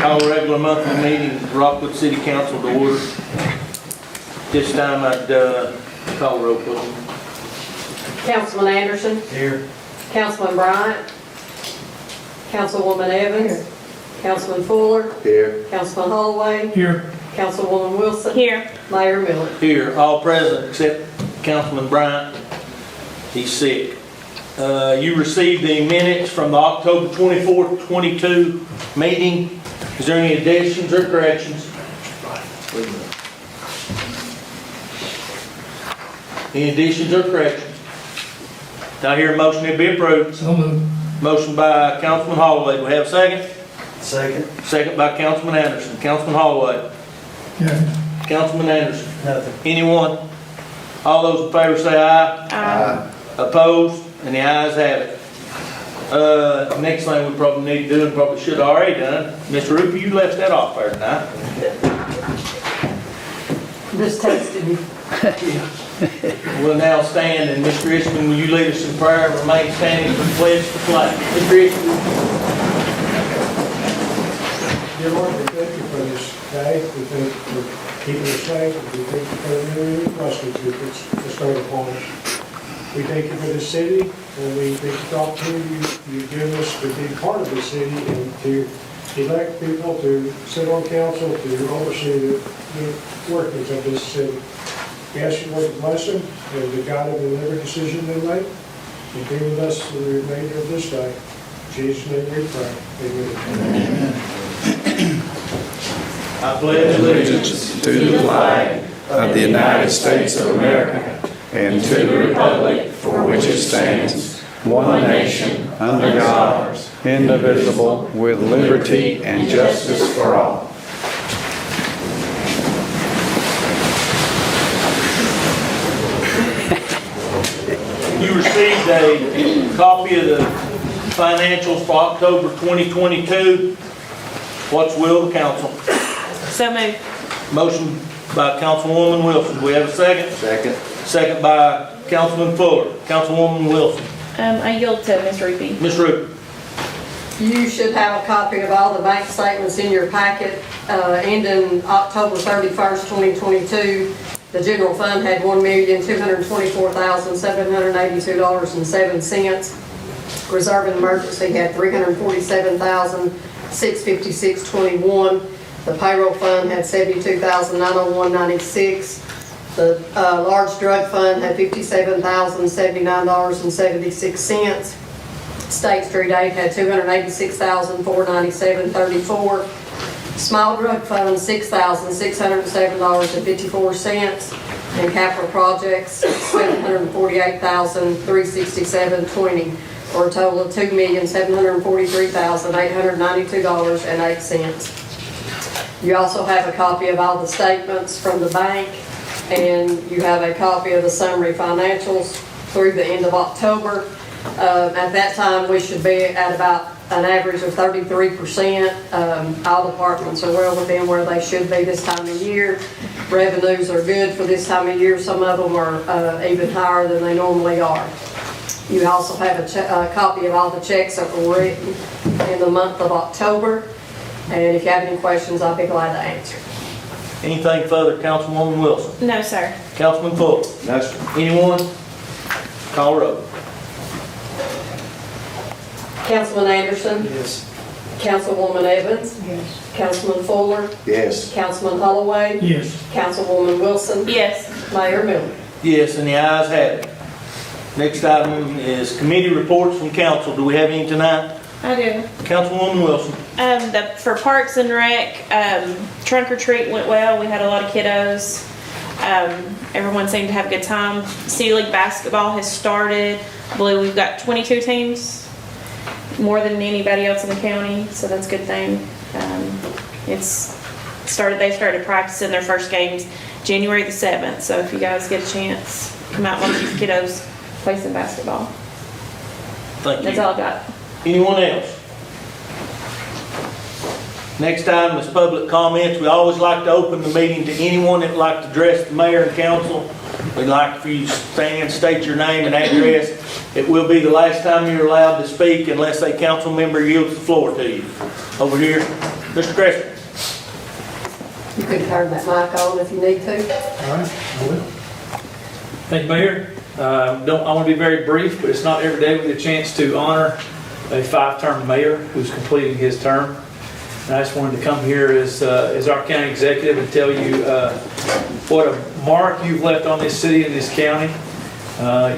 Call regular monthly meeting, Rockwood City Council to order. This time I'd call roll, please. Councilman Anderson. Here. Councilman Bryant. Councilwoman Evans. Councilman Fuller. Here. Councilman Holloway. Here. Councilwoman Wilson. Here. Mayor Miller. Here, all present except Councilman Bryant. He's sick. You received the minutes from the October 24th, 22 meeting. Is there any additions or corrections? Wait a minute. Any additions or corrections? Do I hear a motion to be approved? So moved. Motion by Councilman Holloway. Do we have a second? Second. Second by Councilman Anderson. Councilman Holloway. Yeah. Councilman Anderson. Nothing. Anyone? All those in favor say aye. Aye. Opposed? And the ayes have it. Next thing we probably need to do, and probably should have already done, Mr. Rupi, you left that off there tonight. Just testing you. We'll now stand, and Mr. Ishman, will you lead us in prayer and remain standing for the pledge to flag? Mr. Ishman. Dear Lord, we thank you for this day. We thank you for keeping us safe. We thank you for the blessings that it's bestowed upon us. We thank you for this city, and we thank you for the opportunity you've given us to be part of this city and to elect people to sit on council, to oversee the workings of this city. We ask you, Lord, to bless them and to guide them in every decision they make, and be with us for the remainder of this day. In Jesus' name we pray. Amen. I pledge Allegiance to the flag of the United States of America and to the republic for which it stands, one nation, under God, indivisible, with liberty and justice for all. You received a copy of the financials for October 2022. What's the will of the council? So moved. Motion by Councilwoman Wilson. Do we have a second? Second. Second by Councilman Fuller. Councilwoman Wilson. I yield to Ms. Ruby. Ms. Rupp. You should have a copy of all the bank statements in your packet. Ending October 31st, 2022, the general fund had $1,224,782.07. Reserve and emergency had $347,656.21. The payroll fund had $72,901.96. The large drug fund had $57,079.76. State Street Aid had $286,497.34. Small drug fund, $6,607.54. And capital projects, $748,367.20, for a total of $2,743,892.08. You also have a copy of all the statements from the bank, and you have a copy of the summary financials through the end of October. At that time, we should be at about an average of 33%. All departments are well within where they should be this time of year. Revenues are good for this time of year. Some of them are even higher than they normally are. You also have a copy of all the checks that were written in the month of October. And if you have any questions, I'll be glad to answer. Anything further, Councilwoman Wilson? No, sir. Councilman Fuller? No, sir. Anyone? Call roll. Councilman Anderson? Yes. Councilwoman Evans? Yes. Councilman Fuller? Yes. Councilman Holloway? Yes. Councilwoman Wilson? Yes. Mayor Miller? Yes, and the ayes have it. Next item is committee reports from council. Do we have any tonight? I do. Councilwoman Wilson. For Parks and Rec, trunk or treat went well. We had a lot of kiddos. Everyone seemed to have a good time. City League basketball has started. I believe we've got 22 teams, more than anybody else in the county, so that's a good thing. They started practicing their first games January the 7th, so if you guys get a chance, come out and watch these kiddos play some basketball. Thank you. That's all I got. Anyone else? Next item is public comments. We always like to open the meeting to anyone that would like to address the mayor and council We'd like for you to stand, state your name and address. It will be the last time you're allowed to speak unless a council member yields the floor to you. Over here, Mr. Crespo. You can turn that mic on if you need to. All right, I will. Thank you, Mayor. I want to be very brief, but it's not every day we get a chance to honor a 5-term mayor who's completing his term. And I just wanted to come here as our county executive and tell you what a mark you've left on this city and this county.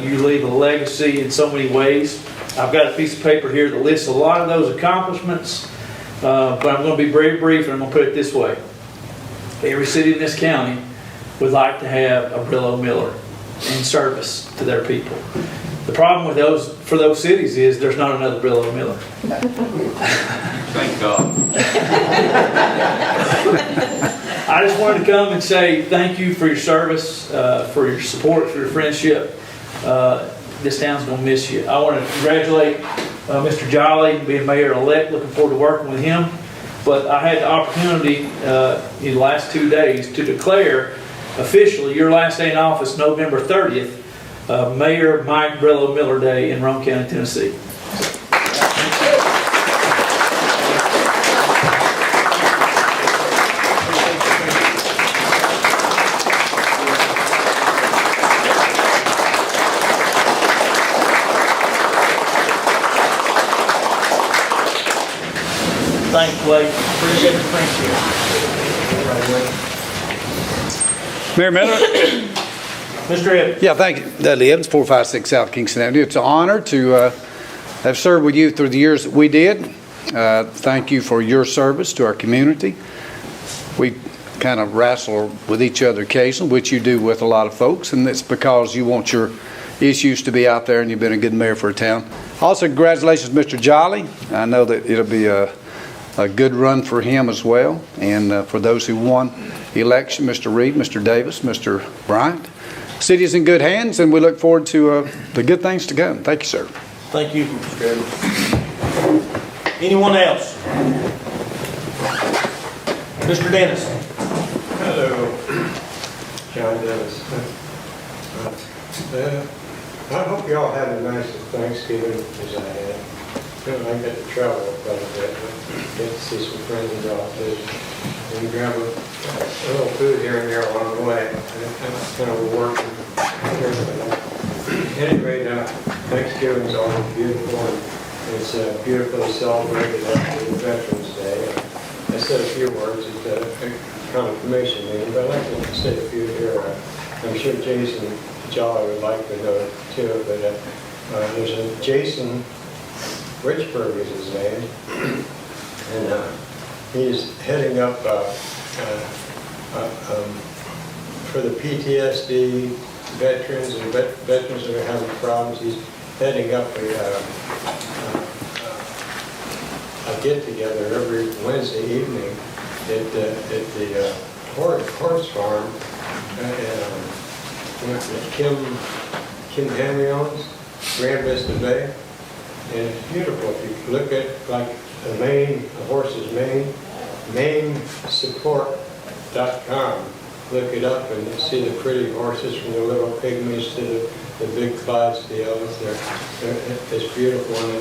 You leave a legacy in so many ways. I've got a piece of paper here that lists a lot of those accomplishments, but I'm going to be very brief, and I'm going to put it this way. Every city in this county would like to have a Brillo Miller in service to their people. The problem with for those cities is there's not another Brillo Miller. Thank God. I just wanted to come and say thank you for your service, for your support, for your friendship. This town's going to miss you. I want to congratulate Mr. Jolly being mayor-elect. Looking forward to working with him. But I had the opportunity in the last 2 days to declare officially your last day in office, November 30th, Mayor Mike Brillo Miller Day in Rome County, Tennessee. Thanks, Blake. Appreciate the friendship. Mayor Miller? Mr. Evans. Yeah, thank you. Dudley Evans, 456 South Kingston Avenue. It's an honor to have served with you through the years that we did. Thank you for your service to our community. We kind of wrestle with each other occasionally, which you do with a lot of folks, and it's because you want your issues to be out there, and you've been a good mayor for a town. Also, congratulations, Mr. Jolly. I know that it'll be a good run for him as well, and for those who won the election, Mr. Reed, Mr. Davis, Mr. Bryant. City is in good hands, and we look forward to the good things to come. Thank you, sir. Thank you, Mr. Evans. Anyone else? Mr. Dennis. Hello, John Dennis. I hope you all had a nice Thanksgiving as I had. I got to travel quite a bit, but get to see some friends and relatives, and grab a little food here and there along the way. That's kind of working. Anyway, Thanksgiving is always beautiful, and it's beautifully celebrated after Veterans Day. I said a few words at the confirmation meeting, but I'd like to say a few here. I'm sure Jason Jolly would like to know too, but there's a Jason Richburg is his name, and he's heading up for the PTSD veterans and veterans that are having problems. He's heading up a get-together every Wednesday evening at the horse farm. Kim Henry owns, Grand Vista Bay. And it's beautiful. If you look at like the horse's mane, mainsupport.com, look it up and you see the pretty horses from the little pygmies to the big Clydesdales. It's beautiful, and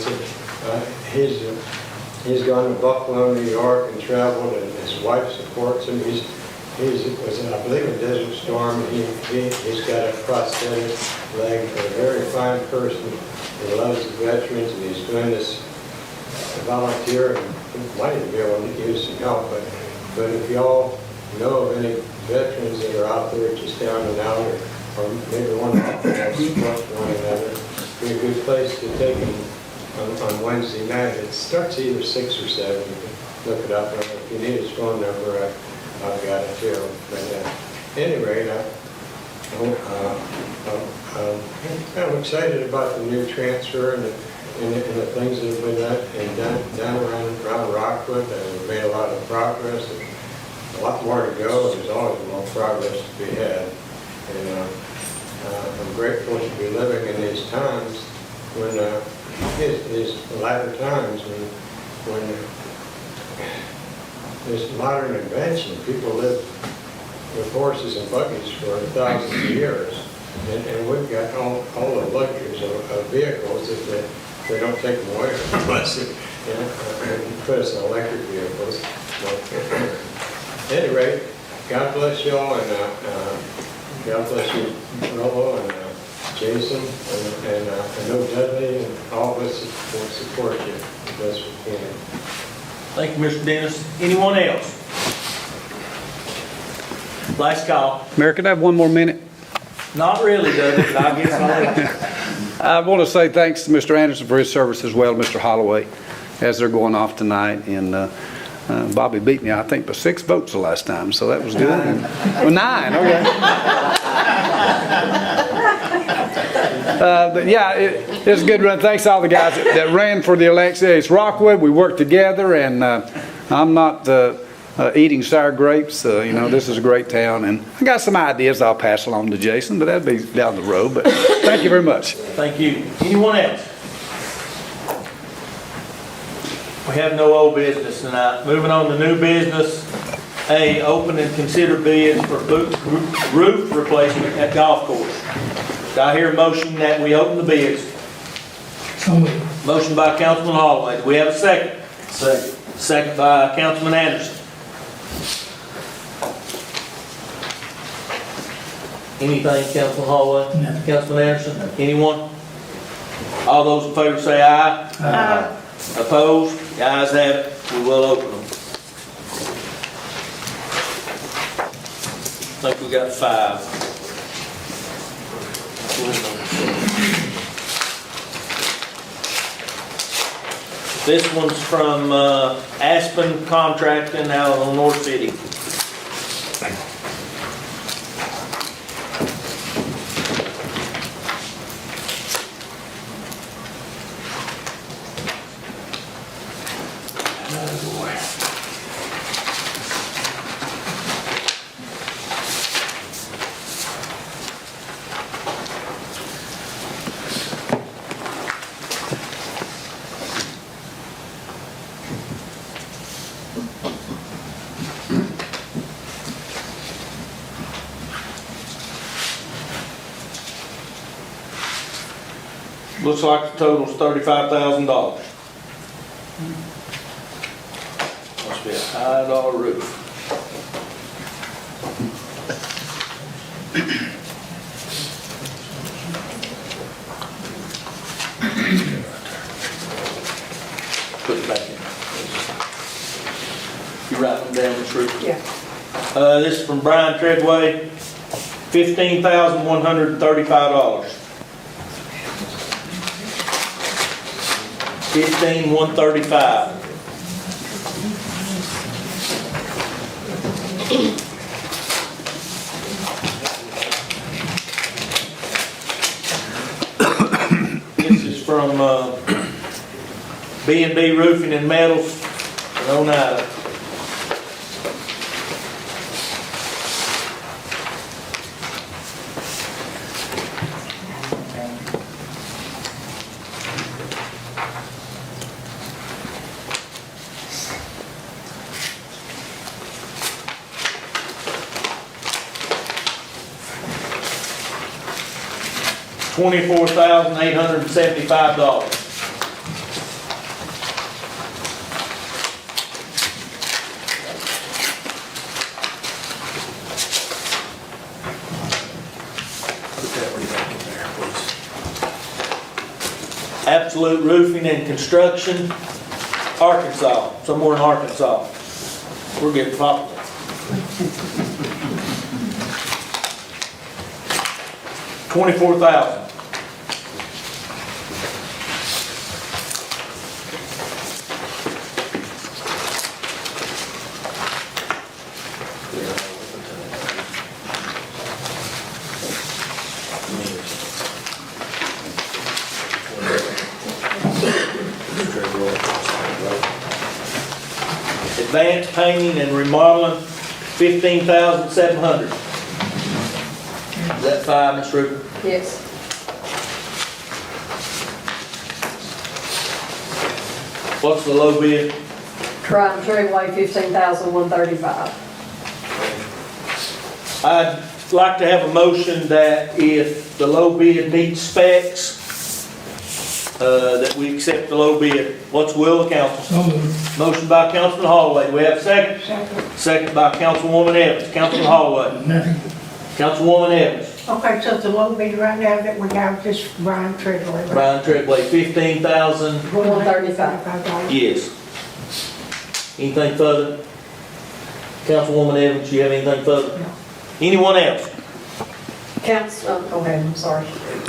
he's gone to Buffalo, New York, and traveled, and his wife supports him. He was, I believe, in Desert Storm. He's got a prosthetic leg, a very fine person. He loves the veterans, and he's doing this volunteer, and he might even be able to use some help. But if y'all know of any veterans that are out there just down and out, or maybe one of them support one another, it'd be a good place to take them on Wednesday night. It starts either 6 or 7. You can look it up. If you need his phone number, I've got it too. But anyway, I'm excited about the new transfer and the things that have been done around Rockwood. We've made a lot of progress. There's a lot more to go. There's always more progress to be had. And I'm grateful to be living in these times when these latter times when there's modern invention. People live with horses and buggies for thousands of years. And we've got all the luxuries of vehicles that they don't take them away from us, and put us in electric vehicles. But anyway, God bless y'all, and God bless you, Rollo, and Jason, and I know Dudley, and all of us will support you the best we can. Thank you, Mr. Dennis. Anyone else? Last call. Mayor, could I have one more minute? Not really, Doug, but I guess I'll. I want to say thanks to Mr. Anderson for his service as well, Mr. Holloway, as they're going off tonight. And Bobby beat me, I think, by 6 votes the last time, so that was good. Well, 9, okay. But yeah, it's a good run. Thanks to all the guys that ran for the election. It's Rockwood. We worked together, and I'm not eating sour grapes. This is a great town, and I got some ideas I'll pass along to Jason, but that'll be down the road. But thank you very much. Thank you. Anyone else? We have no old business tonight. Moving on to new business. A, open and consider bids for roof replacement at golf course. Do I hear a motion that we open the bids? So moved. Motion by Councilman Holloway. Do we have a second? Second. Second by Councilman Anderson. Anything, Councilman Holloway? No. Councilman Anderson? Anyone? All those in favor say aye. Aye. Opposed? The ayes have it. We will open them. I think we got 5. This one's from Aspen Contracting out of North City. Looks like the total's $35,000. Must be a high dollar roof. Put it back in. You write them down, Ms. Ruth? Yeah. This is from Brian Treadway, $15,135. $15,135. This is from B&B Roofing and Metals in Oneida. $24,875. Absolute Roofing and Construction, Arkansas, somewhere in Arkansas. We're getting popular. $24,000. Advanced painting and remodeling, $15,700. Is that 5, Ms. Rupert? Yes. What's the low bid? Brian Treadway, $15,135. like to have a motion that if the low bid meets specs, that we accept the low bid. What's the will of the council? So moved. Motion by Councilman Holloway. Do we have a second? Second by Councilwoman Evans. Councilman Holloway. Nothing. Councilwoman Evans. Okay, so the low bid right now that we got this Brian Treadway. right? Brian Treadway, 15,000. $135. Yes. Anything further? Councilwoman Evans, you have anything further? No. Anyone else? Go ahead, I'm sorry.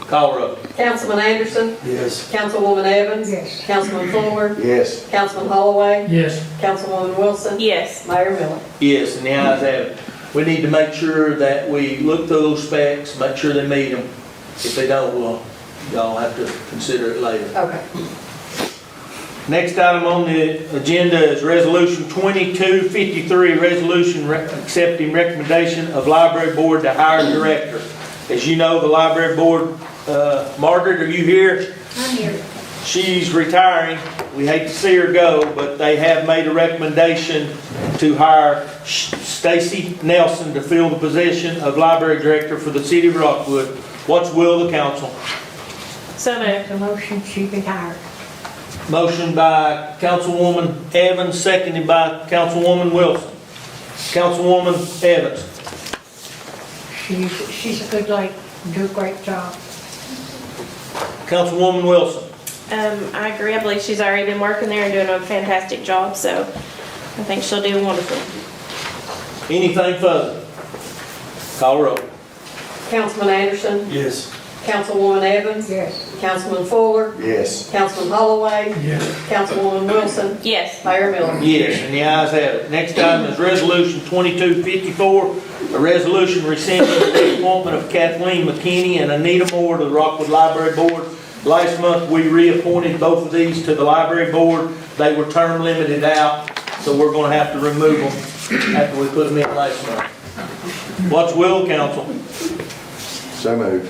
Call roll. Councilman Anderson, Yes. Councilwoman Evans. Yes. Councilman Fuller, Yes. Councilman Holloway, Yes. Councilwoman Wilson, Yes. Mayor Miller. Yes, and the ayes have it. We need to make sure that we look through those specs, make sure they meet them. If they don't, well, y'all have to consider it later. Okay. Next item on the agenda is Resolution 2253, resolution accepting recommendation of Library Board to hire director. As you know, the Library Board, Margaret, are you here? I'm here. She's retiring. We hate to see her go, but they have made a recommendation to hire Stacy Nelson to fill the position of Library Director for the City of Rockwood. What's the will of the council? So moved. The motion, she be hired. Motion by Councilwoman Evans, seconded by Councilwoman Wilson. Councilwoman Evans. She's a good lady, do a great job. Councilwoman Wilson. I agree. I believe she's already been working there and doing a fantastic job, so I think she'll do wonderful. Anything further? Call roll. Councilman Anderson, Yes. Councilwoman Evans, Yes. Councilman Fuller, Yes. Councilman Holloway, Yes. Councilwoman Wilson, Yes. Mayor Miller. Yes, and the ayes have it. Next item is Resolution 2254, a resolution rescinding the appointment of Kathleen McKinney and Anita Moore to the Rockwood Library Board. Last month, we reappointed both of these to the Library Board. They were term limited out, so we're gonna have to remove them after we put them in last month. What's the will, council? So moved.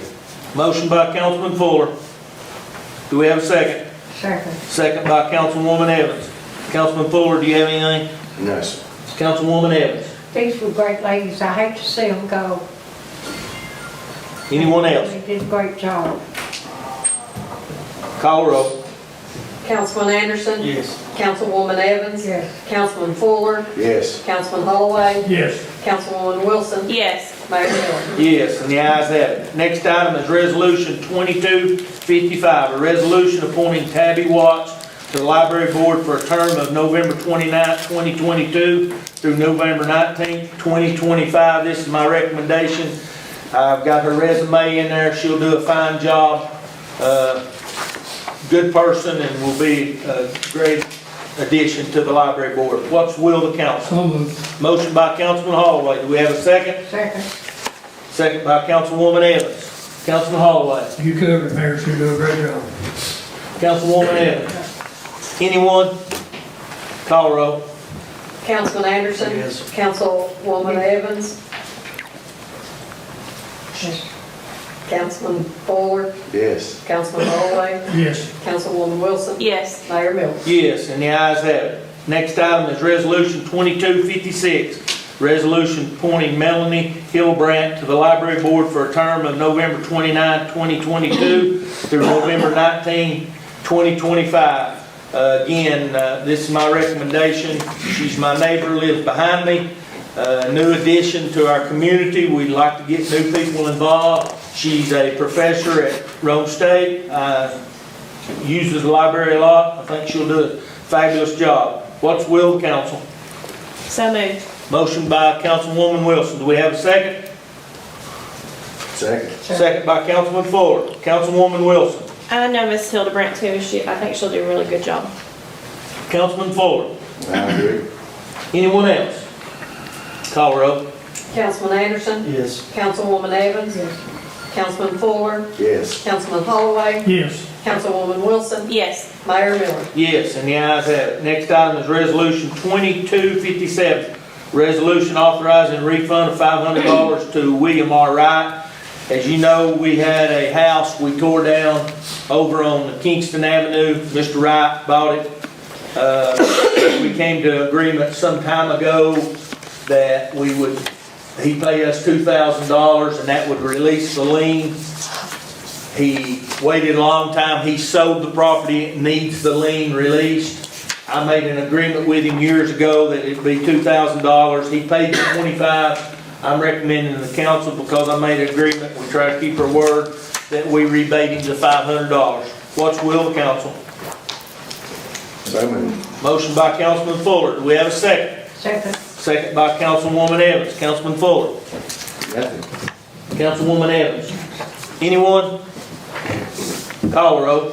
Motion by Councilman Fuller. Do we have a second? Second. Second by Councilwoman Evans. Councilman Fuller, do you have anything? No, sir. Councilwoman Evans. These were great ladies, I hate to see them go. Anyone else? They did a great job. Call roll. Councilman Anderson, Yes. Councilwoman Evans, Yes. Councilman Fuller, Yes. Councilman Holloway, Yes. Councilwoman Wilson, Yes. Mayor Miller. Yes, and the ayes have it. Next item is Resolution 2255, a resolution appointing Tabby Watts to the Library Board for a term of November 29th, 2022 through November 19th, 2025. This is my recommendation. I've got her resume in there. She'll do a fine job. Good person and will be a great addition to the Library Board. What's the will of the council? So moved. Motion by Councilman Holloway. Do we have a second? Second. Second by Councilwoman Evans. Councilman Holloway. You covered, Mayor. You do a great job. Councilwoman Evans. Anyone? Call roll. Councilman Anderson, Yes. Councilwoman Evans, Yes. Councilman Fuller, Yes. Councilman Holloway, Yes. Councilwoman Wilson, Yes. Mayor Miller. Yes, and the ayes have it. Next item is Resolution 2256, resolution appointing Melanie Hillbrandt to the Library Board for a term of November 29, 2022 through November 19, 2025. Again, this is my recommendation. She's my neighbor, lives behind me. New addition to our community. We'd like to get new people involved. She's a professor at Rome State, uses the library a lot. I think she'll do a fabulous job. What's the will of the council? So moved. Motion by Councilwoman Wilson. Do we have a second? Second. Second by Councilman Fuller. Councilwoman Wilson. I know Miss Hildebrandt too. I think she'll do a really good job. Councilman Fuller. I agree. Anyone else? Call roll. Councilman Anderson, Yes. Councilwoman Evans, Yes. Councilman Fuller, Yes. Councilman Holloway, Yes. Councilwoman Wilson, Yes. Mayor Miller. Yes, and the ayes have it. Next item is Resolution 2257, resolution authorizing refund of $500 to William R. Wright. As you know, we had a house we tore down over on Kingston Avenue. Mr. Wright bought it. We came to agreement some time ago that we would He paid us $2,000 and that would release the lien. He waited a long time. He sold the property. It needs the lien released. I made an agreement with him years ago that it'd be $2,000. He paid the $25,000. I'm recommending the council, because I made an agreement, we try to keep our word, that we rebate him the $500. What's the will of the council? So moved. Motion by Councilman Fuller. Do we have a second? Second. Second by Councilwoman Evans. Councilman Fuller. Nothing. Councilwoman Evans. Anyone? Call the roll.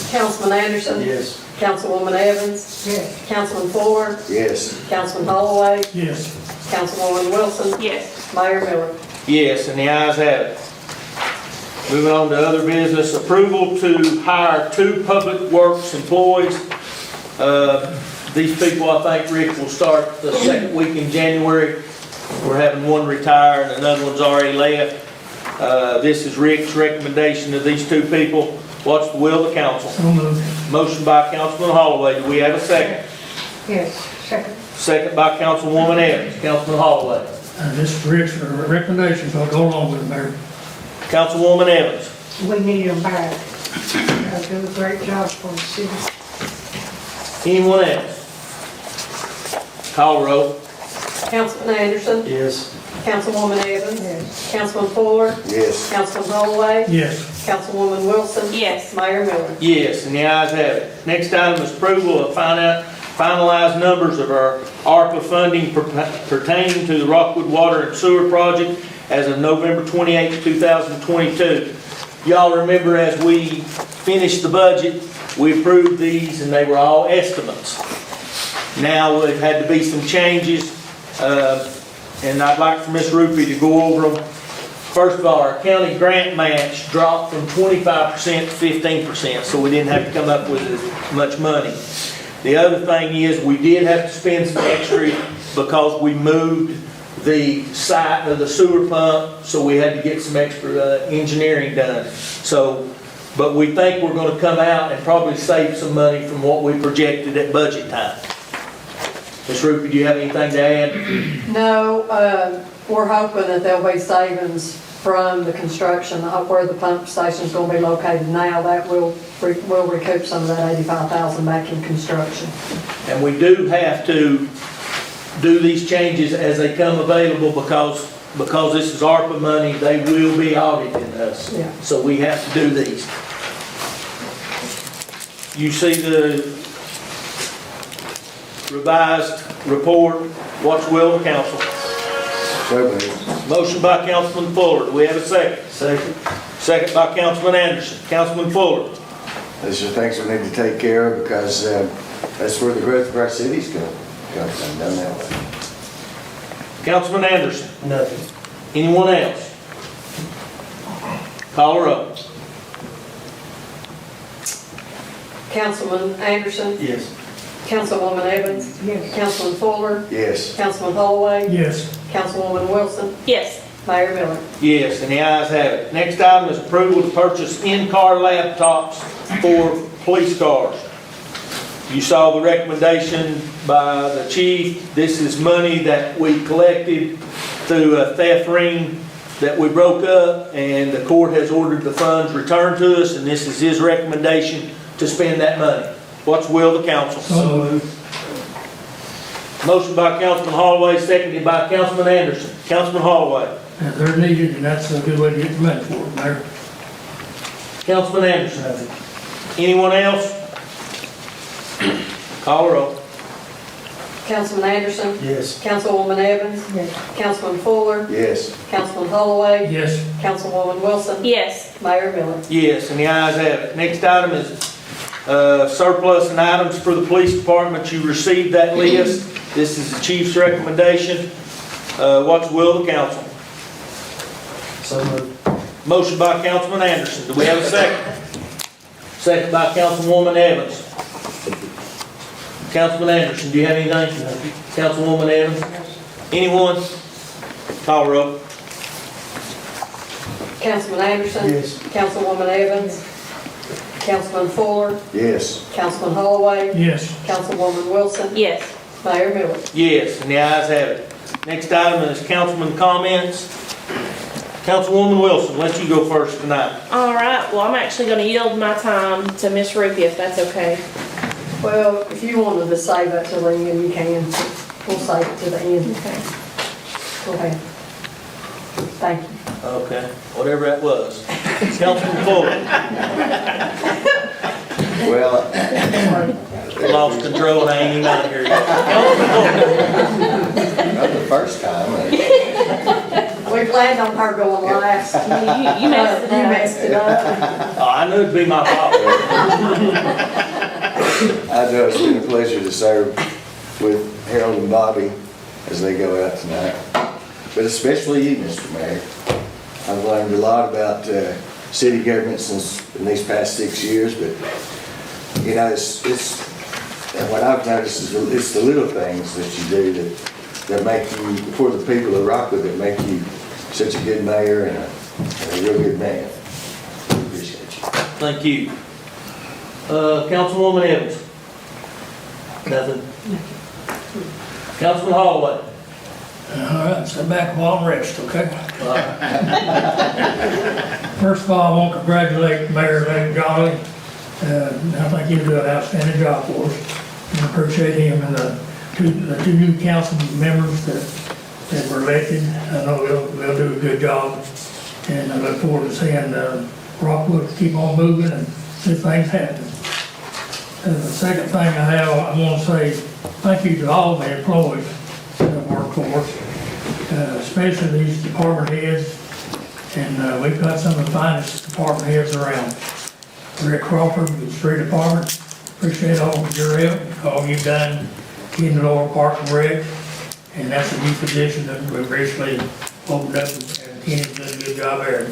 Councilman Anderson? Yes. Councilwoman Evans? Yes. Councilman Fuller? Yes. Councilman Holloway? Yes. Councilwoman Wilson? Yes. Mayor Miller? Yes, and the ayes have it. Moving on to other business, approval to hire 2 public works employees. These people, I think, Rick, will start the second week in January. We're having one retire and another one's already left. This is Rick's recommendation to these 2 people. What's the will of the council? So moved. Motion by Councilman Holloway. Do we have a second? Yes. Second. Second by Councilwoman Evans. Councilman Holloway. This is Rick's recommendation, so I'll go along with it, Mayor. Councilwoman Evans. We need them back. They'll do a great job for the city. Anyone else? Call the roll. Councilman Anderson? Yes. Councilwoman Evans? Yes. Councilman Fuller? Yes. Councilman Holloway? Yes. Councilwoman Wilson? Yes. Mayor Miller? Yes, and the ayes have it. Next item is approval of finalized numbers of our ARPA funding pertaining to the Rockwood Water and Sewer Project as of November 28, 2022. Y'all remember, as we finished the budget, we approved these and they were all estimates. Now, there had to be some changes, and I'd like for Ms. Rupi to go over them. First of all, our county grant match dropped from 25% to 15%, so we didn't have to come up with as much money. The other thing is, we did have to spend some extra because we moved the site of the sewer pump, so we had to get some extra engineering done. So, but we think we're going to come out and probably save some money from what we projected at budget time. Ms. Rupi, do you have anything to add? No, we're hoping that there'll be savings from the construction of where the pump station's gonna be located now. That will recoup some of that $85,000 back in construction. And we do have to do these changes as they come available because this is ARPA money, they will be auditing us. Yeah. So we have to do these. You see the revised report. What's the will of the council? So moved. Motion by Councilman Fuller. Do we have a second? Second. Second by Councilman Anderson. Councilman Fuller. These are things we need to take care of because that's where the growth of our city's going. Got it done that way. Councilman Anderson. Nothing. Anyone else? Call her up. Councilman Anderson? Yes. Councilwoman Evans? Yes. Councilman Fuller? Yes. Councilman Holloway? Yes. Councilwoman Wilson? Yes. Mayor Miller? Yes, and the ayes have it. Next item is approval to purchase in-car laptops for police cars. You saw the recommendation by the chief. This is money that we collected through a theft ring that we broke up, and the court has ordered the funds returned to us, and this is his recommendation to spend that money. What's the will of the council? So moved. Motion by Councilman Holloway, seconded by Councilman Anderson. Councilman Holloway. And they're needed, and that's a good way to get the money for it, Mayor. Councilman Anderson. Anyone else? Call her roll. Councilman Anderson? Yes. Councilwoman Evans? Yes. Councilman Fuller? Yes. Councilman Holloway? Yes. Councilwoman Wilson? Yes. Mayor Miller? Yes, and the ayes have it. Next item is surplus and items for the police department. You received that list. This is the chief's recommendation. What's the will of the council? So moved. Motion by Councilman Anderson. Do we have a second? Second by Councilwoman Evans. Councilman Anderson, do you have anything? Councilwoman Evans? Anyone? Call her up. Councilman Anderson? Yes. Councilwoman Evans? Councilman Fuller? Yes. Councilman Holloway? Yes. Councilwoman Wilson? Yes. Mayor Miller? Yes, and the ayes have it. Next item is councilman comments. Councilwoman Wilson, let you go first tonight. All right, well, I'm actually gonna yield my time to Miss Ruby if that's okay. Well, if you wanted to save it till the end, you can. We'll save it to the end. Okay. Go ahead. Thank you. Okay, whatever that was. Councilman Fuller, Well, lost control and I ain't even out of here yet. Councilman not the first time. We planned on her going last. You messed it You up. messed it up. Fuller. Oh, I knew it'd be my fault. I know it's been a pleasure to serve with Harold and Bobby as they go out tonight, but especially you, Mr. Mayor. I've learned a lot about city government in these past 6 years, but you know, and what I've noticed is it's the little things that you do that make you, for the people of Rockwood, that make you such a good mayor and a real good man. Appreciate you. Thank you. Councilwoman Evans. Nothing. Councilman Holloway. All right, sit back while I'm rest, okay? First of all, I want to congratulate Mayor Jolly. I think he'll do an outstanding job for us. And I appreciate him and the two new council members that were elected. I know they'll do a good job. And I look forward to seeing Rockwood keep on moving and see things happen. The second thing I want to say thank you to all the employees that work for us, especially these department heads. And we've got some of the finest department heads around. Rick Crawford with the street department, appreciate all of your help, all you've done in the lower park and rec. And that's a new position that we've recently opened up, and Kenny's done a good job there.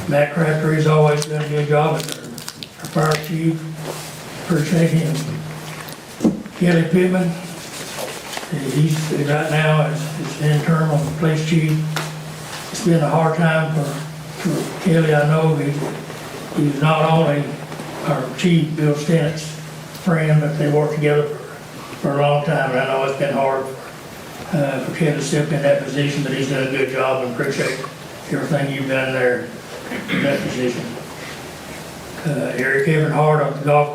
Matt Crafter has always done a good job as our fire chief, appreciate him. Kelly Pittman, he's right now is interim on the police chief. It's been a hard time for Kelly. I know he's not only our chief, Bill Stennett's friend, but they worked together for a long time, and I know it's been hard for Kelly to step in that position, but he's done a good job and appreciate everything you've done there in that position. Eric Everhart on the golf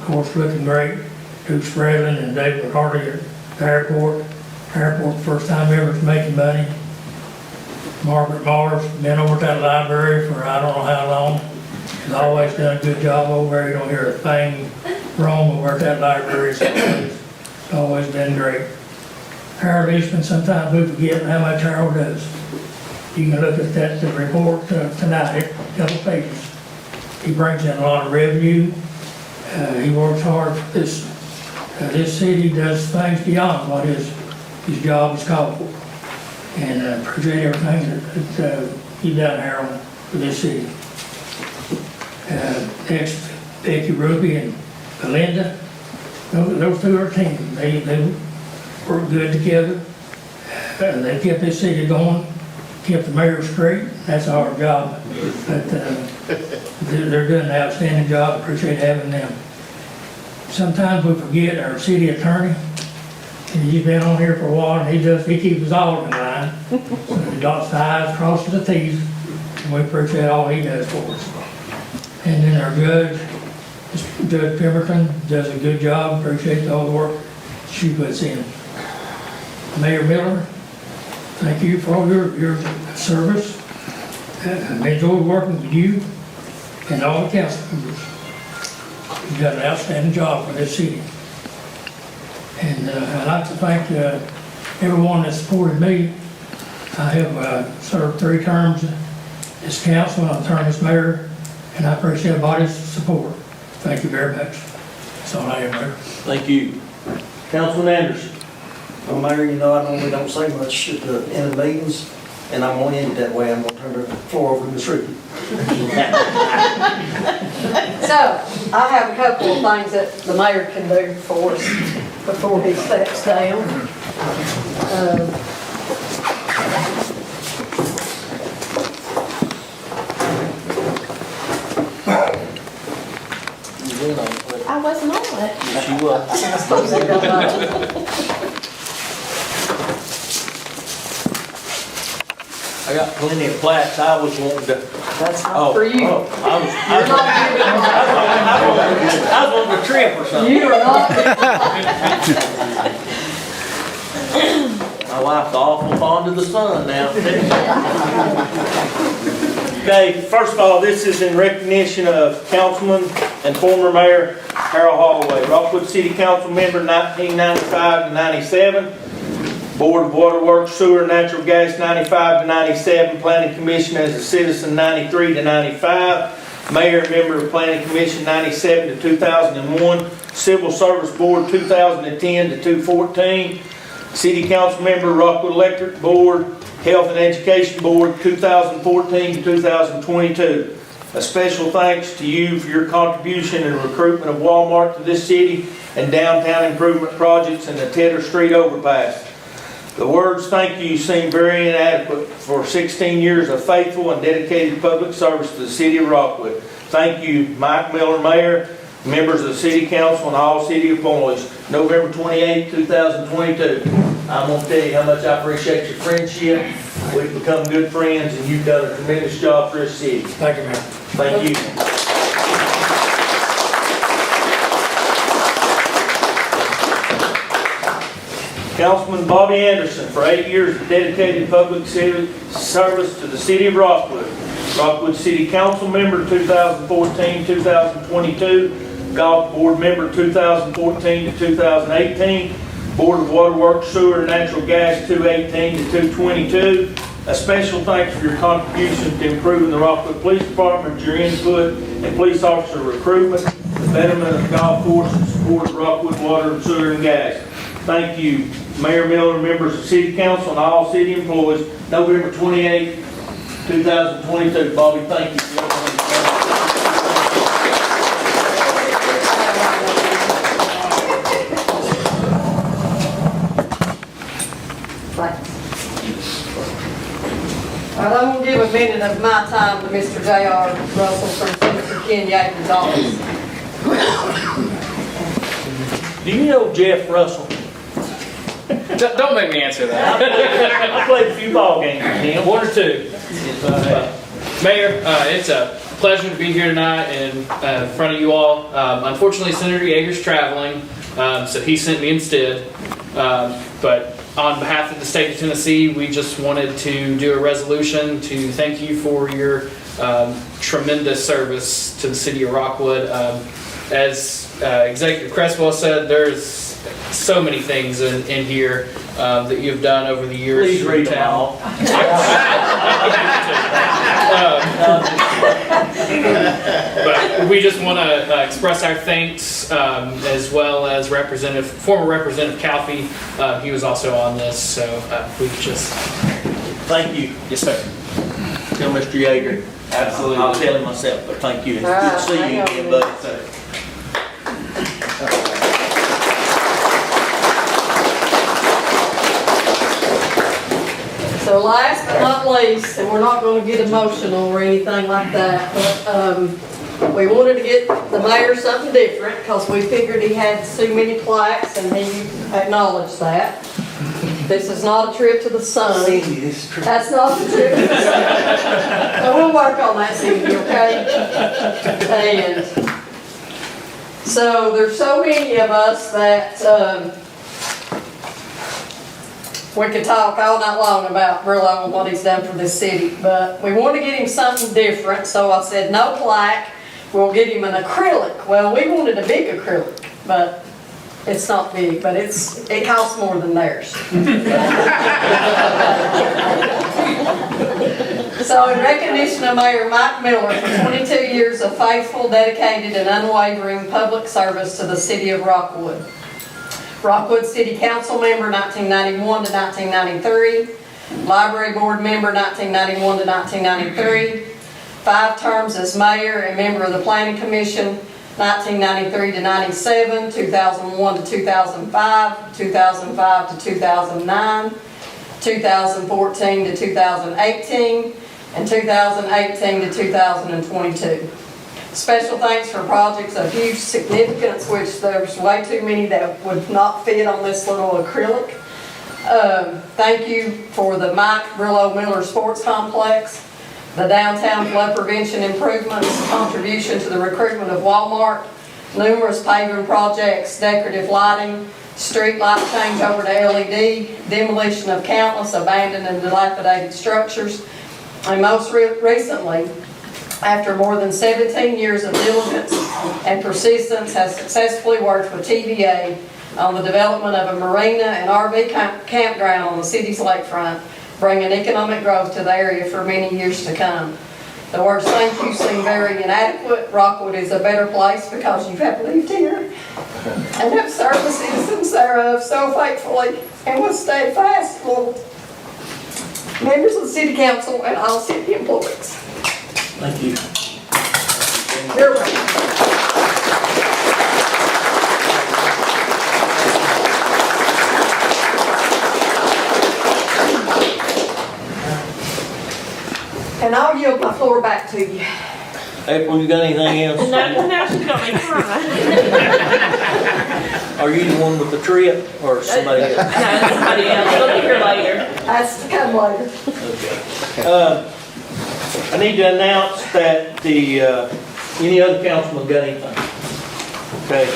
course looking great. Duke Spradlin and David Hardy at the airport. First time ever making money. Margaret Mars, been over at that library for I don't know how long. She's always done a good job over there. You don't hear a thing wrong over at that library. It's always been great. Harold Eastman, sometimes we forget how much Harold does. You can look at that the report tonight, a couple pages. He brings in a lot of revenue. He works hard for this. This city does things beyond what his job is called for. And appreciate everything that you've done, Harold, for this city. Next, Becky Ruby and Belinda, those two are a team. They work good together. They kept this city going, kept the mayor straight. That's a hard job. But they're doing an outstanding job. Appreciate having them. Sometimes we forget our city attorney. And he's been on here for a while, and he keeps us all in line. So he dots the i's, crosses the t's, and we appreciate all he does for us. And then our judge, Judge Pemberton, does a good job. Appreciate all the work she puts in. Mayor Miller, thank you for all your service. I enjoyed working with you and all the council members. You've done an outstanding job for this city. And I'd like to thank everyone that supported me. I have served 3 terms as council and a term as mayor, and I appreciate everybody's support. Thank you very much. That's all I have, Mayor. Thank you. Councilman Anderson. Well, Mayor, you know, I normally don't say much at the end of meetings, and I'm going to end it that way. I'm going to turn the floor over to Ms. Ruby. So, I have a couple of things that the mayor can do for us before he steps down. I wasn't on it. Yes, you will. I suppose they don't know. I got plenty of plaques I was wanting to. That's Oh, not for you. I was wanting a trip or something. You are not. My wife's awful fond of the sun now. Okay, first of all, this is in recognition of Councilman and former Mayor Harold Holloway. Rockwood City Council member 1995 to 97. Board of Waterworks, Sewer, and Natural Gas 95 to 97. Planning Commission as a citizen 93 to 95. Mayor and member of Planning Commission 97 to 2001. Civil Service Board 2010 to 2014. City Council member, Rockwood Electric Board, Health and Education Board 2014 to 2022. A special thanks to you for your contribution and recruitment of Walmart to this city and downtown improvement projects and the Tedder Street overpass. The words thank you seem very inadequate for 16 years of faithful and dedicated public service to the city of Rockwood. Thank you, Mike Miller, Mayor, members of the City Council, and all city employees. November 28, 2022. I'm going to tell you how much I appreciate your friendship. We've become good friends, and you've done a tremendous job for this city. Thank you, Mayor. Thank you. Councilman Bobby Anderson, for 8 years of dedicated public service to the city of Rockwood. Rockwood City Council member 2014-2022. Golf Board member 2014 to 2018. Board of Waterworks, Sewer, and Natural Gas 2018 to 2022. A special thanks for your contributions to improving the Rockwood Police Department, your input in police officer recruitment, the betterment of the golf course, and support of Rockwood Water and Sewer and Gas. Thank you, Mayor Miller, members of City Council, and all city employees. November 28, 2022. Bobby, thank you for everything. All right, I'm going to give a minute of my time to Mr. J.R. Russell from Senator Ken Yates' office. Do you know Jeff Russell? Don't make me answer that. I played a few ball games with him. One or two. Yes, I have. Mayor, it's a pleasure to be here tonight in front of you all. Unfortunately, Senator Yeager's traveling, so he sent me instead. But on behalf of the state of Tennessee, we just wanted to do a resolution to thank you for your tremendous service to the city of Rockwood. As Executive Cresswell said, there's so many things in here that you've done over the years. Please read them all. But we just want to express our thanks, as well as former Representative Calfee. He was also on this, so we just... Thank you. Yes, sir. Tell Mr. Yeager. Absolutely. I'll tell him myself, but thank you. It's All good to right, see hang you on again, a buddy. So last but not least, and we're not going to get emotional or anything like that, but we wanted to get the mayor something different because we figured he had too many plaques and he acknowledged that. This is not a trip to the sun. That's not the trip to the sun. So we'll work on that, Cindy, okay? And so there's so many of us that we could talk all night long about Burlow and what he's done for this city, but we want to get him something different, so I said no plaque, we'll get him an acrylic. Well, we wanted a big acrylic, but it's not big, but it costs more than theirs. So in recognition of Mayor Mike Miller for 22 years of faithful, dedicated, and unwavering public service to the city of Rockwood. Rockwood City Council member 1991 to 1993, Library Board member 1991 to 1993, 5 terms as mayor and member of the Planning Commission 1993 to 97, 2001 to 2005, 2005 to 2009, 2014 to 2018, and 2018 to 2022. Special thanks for projects of huge significance, which there's way too many that would not fit on this little acrylic. Thank you for the Mike Brillo Miller Sports Complex, the downtown flood prevention improvements, contribution to the recruitment of Walmart, numerous paving projects, decorative lighting, street light changeover to LED, demolition of countless abandoned and dilapidated structures, and most recently, after more than 17 years of diligence and persistence, has successfully worked with TVA on the development of a marina and RV campground on the city's lakefront, bringing economic growth to the area for many years to come. The words "thank you" seem very inadequate. Rockwood is a better place because you have lived here and have served the citizens thereof so faithfully and with steadfast loyalty. Members of the City Council and all city employees. Thank you. You're welcome. And I'll yield my floor back to you. April, you got anything else? No, now she's got me crying. Are you the one with the trip or somebody else? No, somebody else. She'll be here later. That's to come later. I need to announce that any other councilman got anything? Okay.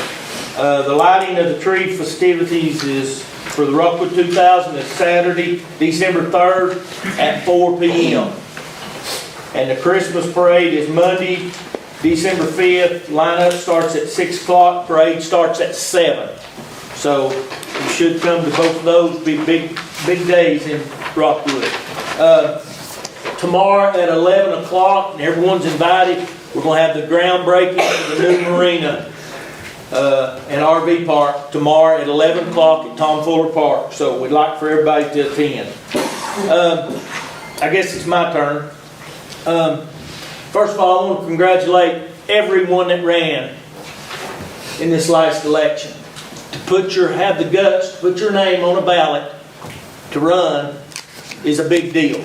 The lighting of the tree festivities is for the Rockwood 2000 is Saturday, December 3rd at 4 p.m. And the Christmas parade is Monday, December 5th. Lineup starts at 6 o'clock, parade starts at 7. So you should come to both of those, be big days in Rockwood. Tomorrow at 11 o'clock, and everyone's invited, we're going to have the groundbreaking of the new marina and RV park tomorrow at 11 o'clock at Tom Fuller Park. So we'd like for everybody to attend. I guess it's my turn. First of all, I want to congratulate everyone that ran in this last election. To have the guts to put your name on a ballot to run is a big deal.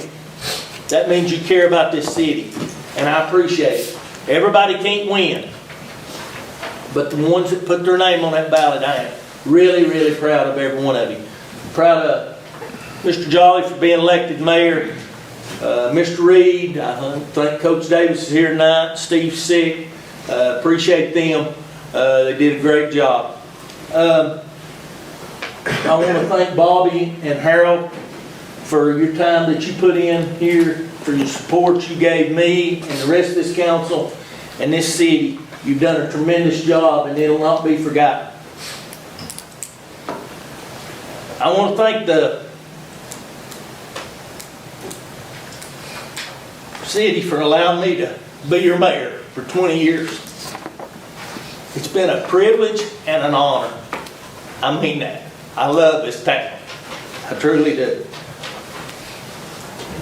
That means you care about this city, and I appreciate it. Everybody can't win, but the ones that put their name on that ballot, I am really, really proud of every one of you. Proud of Mr. Jolly for being elected mayor. Mr. Reed, I think Coach Davis is here tonight. Steve's sick. Appreciate them. They did a great job. I want to thank Bobby and Harold for your time that you put in here, for your support you gave me and the rest of this council and this city. You've done a tremendous job, and it'll not be forgotten. I want to thank the city for allowing me to be your mayor for 20 years. It's been a privilege and an honor. I mean that. I love this town. I truly do.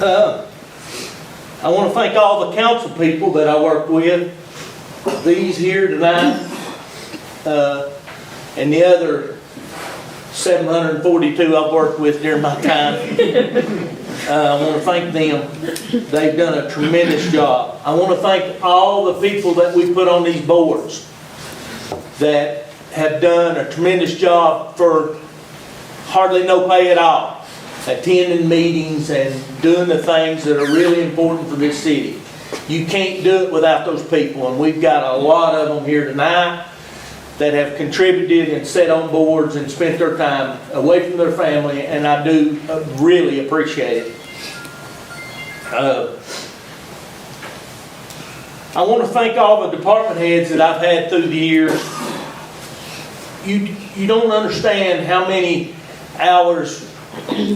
I want to thank all the council people that I worked with, these here tonight, and the other 742 I've worked with during my time. I want to thank them. They've done a tremendous job. I want to thank all the people that we put on these boards that have done a tremendous job for hardly no pay at all, attending meetings and doing the things that are really important for this city. You can't do it without those people, and we've got a lot of them here tonight that have contributed and sat on boards and spent their time away from their family, and I do really appreciate it. I want to thank all the department heads that I've had through the years. You don't understand how many hours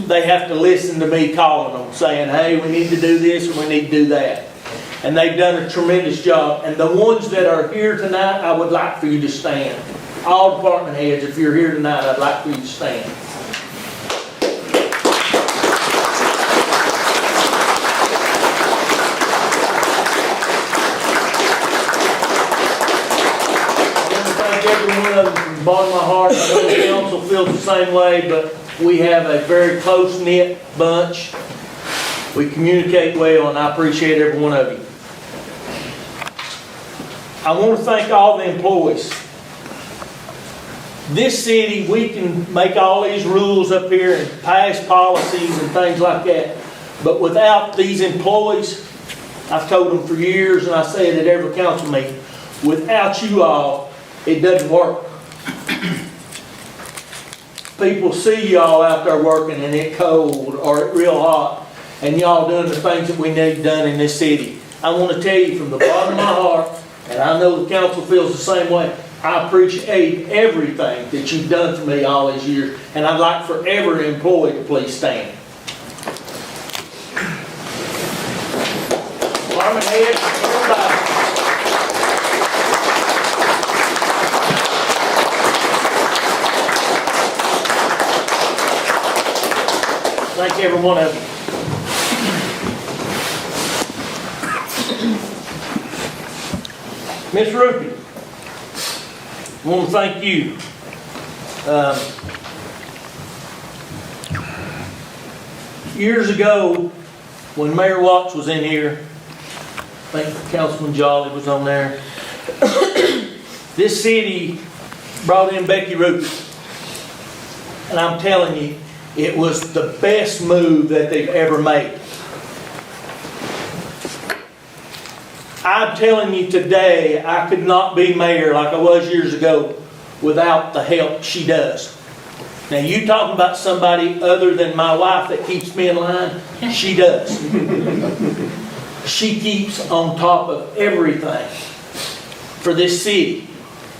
they have to listen to me calling them, saying, hey, we need to do this and we need to do that. And they've done a tremendous job. And the ones that are here tonight, I would like for you to stand. All department heads, if you're here tonight, I'd like for you to stand. I want to thank every one of them from the bottom of my heart. I know the council feels the same way, but we have a very close-knit bunch. We communicate well, and I appreciate every one of you. I want to thank all the employees. This city, we can make all these rules up here and pass policies and things like that. But without these employees, I've told them for years, and I say it at every council meeting, without you all, it doesn't work. People see y'all out there working and it's cold or it's real hot, and y'all doing the things that we need done in this city. I want to tell you from the bottom of my heart, and I know the council feels the same way, I appreciate everything that you've done for me all these years, and I'd like for every employee to please stand. Department heads, everybody. Thank every one of you. Miss Ruby, I want to thank you. Years ago, when Mayor Watts was in here, I think Councilman Jolly was on there, this city brought in Becky Ruby. And I'm telling you, it was the best move that they've ever made. I'm telling you today, I could not be mayor like I was years ago without the help she does. Now you talking about somebody other than my wife that keeps me in line? She does. She keeps on top of everything for this city.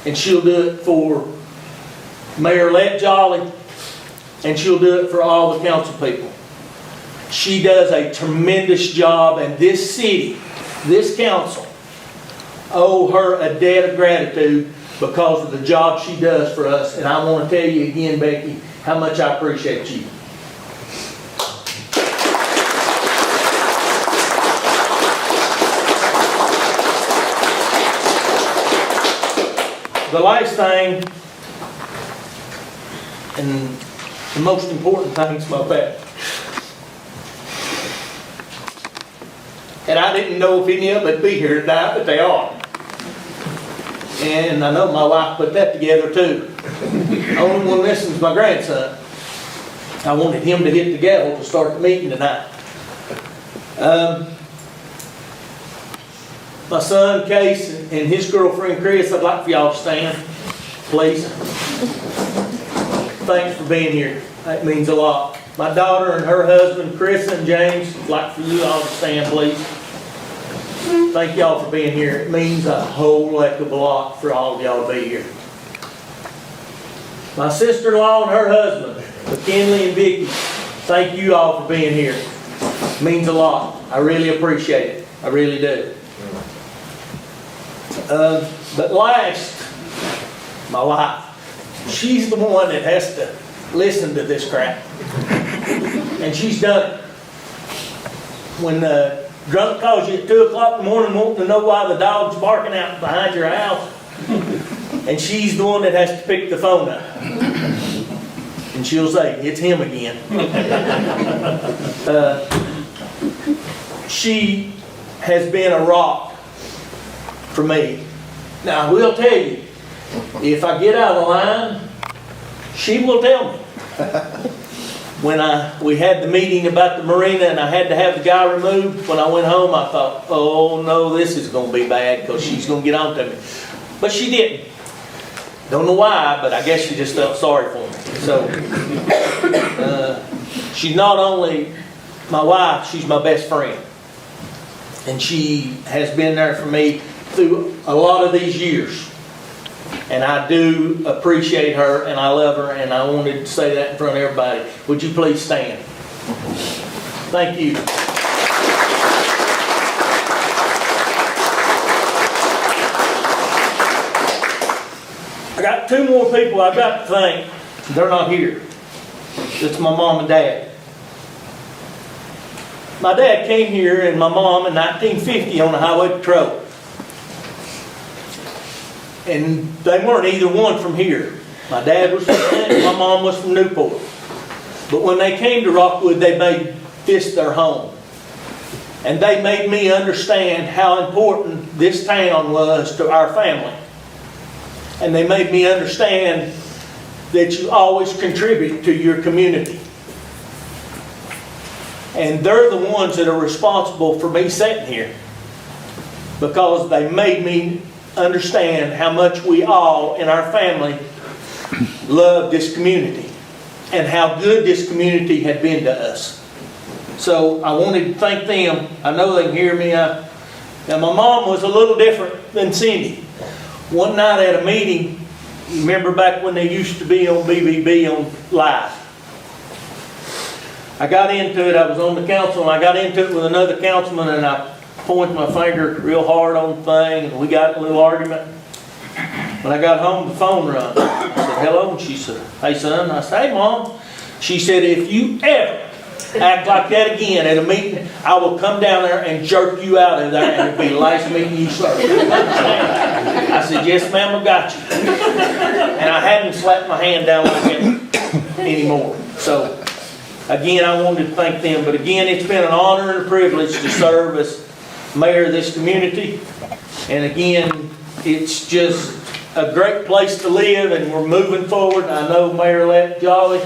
And she'll do it for Mayor-elect Jolly, and she'll do it for all the council people. She does a tremendous job, and this city, this council, owe her a debt of gratitude because of the job she does for us. And I want to tell you again, Becky, how much I appreciate you. The last thing, and the most important thing is my family. And I didn't know if any of them would be here tonight, but they are. And I know my wife put that together too. The only one missing is my grandson. I wanted him to hit the gavel to start the meeting tonight. My son, Case, and his girlfriend, Chris, I'd like for y'all to stand, please. Thanks for being here. That means a lot. My daughter and her husband, Chris and James, I'd like for you all to stand, please. Thank y'all for being here. It means a whole heck of a lot for all of y'all to be here. My sister-in-law and her husband, McKinley and Vicky, thank you all for being here. It means a lot. I really appreciate it. I really do. But last, my wife, she's the one that has to listen to this crap. And she's done it. When the drunk calls you at 2 o'clock in the morning wanting to know why the dog's barking out behind your house, and she's the one that has to pick the phone up. And she'll say, it's him again. She has been a rock for me. Now, I will tell you, if I get out of line, she will tell me. When we had the meeting about the marina and I had to have the guy removed, when I went home I thought, oh no, this is going to be bad because she's going to get on to me. But she didn't. Don't know why, but I guess she just felt sorry for me. So, she's not only my wife, she's my best friend. And she has been there for me through a lot of these years. And I do appreciate her and I love her, and I wanted to say that in front of everybody. Would you please stand? Thank you. I got two more people I've got to thank. They're not here. It's my mom and dad. My dad came here and my mom in 1950 on the highway patrol. And they weren't either one from here. My dad was from Clinton, my mom was from Newport. But when they came to Rockwood, they made this their home. And they made me understand how important this town was to our family. And they made me understand that you always contribute to your community. And they're the ones that are responsible for me sitting here, because they made me understand how much we all in our family love this community and how good this community had been to us. So I wanted to thank them. I know they can hear me. Now my mom was a little different than Cindy. One night at a meeting, you remember back when they used to be on BBB on live. I got into it, I was on the council, and I got into it with another councilman, and I pointed my finger real hard on the thing, and we got in a little argument. When I got home, the phone rang. I said, hello, and she said, hey son. I said, hey mom. She said, if you ever act like that again at a meeting, I will come down there and jerk you out of there, and it'll be the last meeting you serve. I said, yes ma'am, I got you. And I hadn't slapped my hand down like it anymore. So, again, I wanted to thank them. But again, it's been an honor and a privilege to serve as mayor of this community. And again, it's just a great place to live, and we're moving forward. I know Mayor-elect Jolly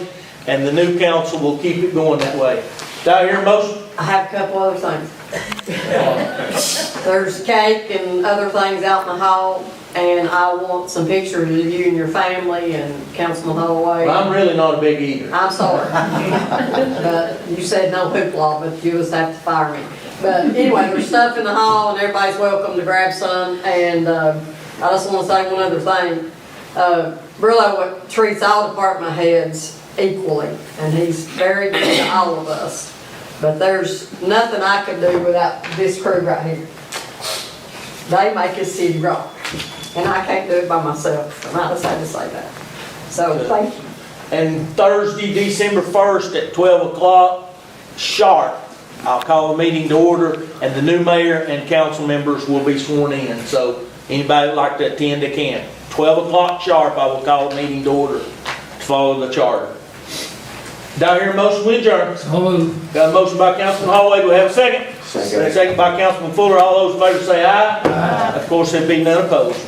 and the new council will keep it going that way. Did I hear a motion? I have a couple other things. There's cake and other things out in the hall, and I want some pictures of you and your family and Councilman Holloway. Well, I'm really not a big eater. I'm sorry. But you said no hoopla, but you just have to fire me. But anyway, there's stuff in the hall, and everybody's welcome to grab some. And I just want to say one other thing. Brillo treats all department heads equally, and he's very good to all of us. But there's nothing I could do without this crew right here. They make this city rock, and I can't do it by myself, and I just had to say that. So, thank you. And Thursday, December 1st at 12 o'clock sharp, I'll call a meeting to order, and the new mayor and council members will be sworn in. So anybody would like to attend, they can. 12 o'clock sharp, I will call a meeting to order to follow the charter. Did I hear a motion to adjourn? So moved. Got a motion by Councilman Holloway. Do we have a second? Second by Councilman Fuller. All those in favor say aye. Aye. Of course, there'd be none opposed.